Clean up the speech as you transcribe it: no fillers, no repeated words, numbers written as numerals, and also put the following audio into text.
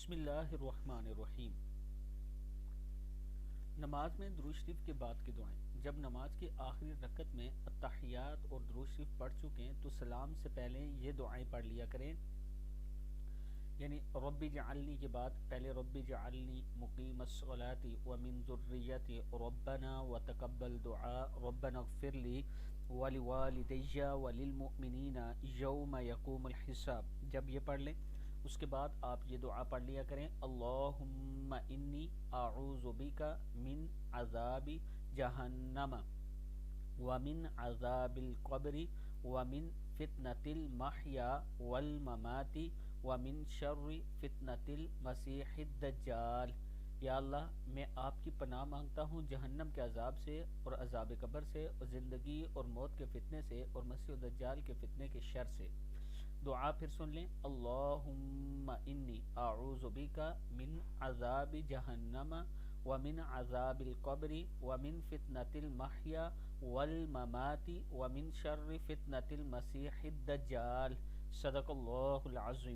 بسم اللہ الرحمن الرحیم۔ نماز میں درود شریف کے بعد کی دعائیں۔ جب نماز کی آخری رکعت میں اتحیات اور درود شریف پڑھ چکیں تو سلام سے پہلے یہ دعائیں پڑھ لیا کریں، یعنی رب جعلنی کے بعد پہلے رب جعلنی مقیم الصلاۃ ومن ذریتی ربنا وتقبل دعاء ربنا اغفر لی ولوالدی وللمؤمنین یوم یقوم الحساب۔ جب یہ پڑھ لیں اس کے بعد آپ یہ دعا پڑھ لیا کریں، اللہم انی اعوذ بک من عذاب جہنم ومن عذاب القبر ومن فتنة المحیا والممات ومن شر فتنة المسیح الدجال۔ یا اللہ میں آپ کی پناہ مانگتا ہوں جہنم کے عذاب سے اور عذاب قبر سے اور زندگی اور موت کے فتنے سے اور مسیح الدجال کے فتنے کے شر سے۔ دعا پھر سن لیں، اللہم انی اعوذ بک من عذاب جہنم ومن عذاب القبر ومن فتنة المحیا والممات ومن شر فتنة المسیح الدجال۔ صدق اللہ العظیم۔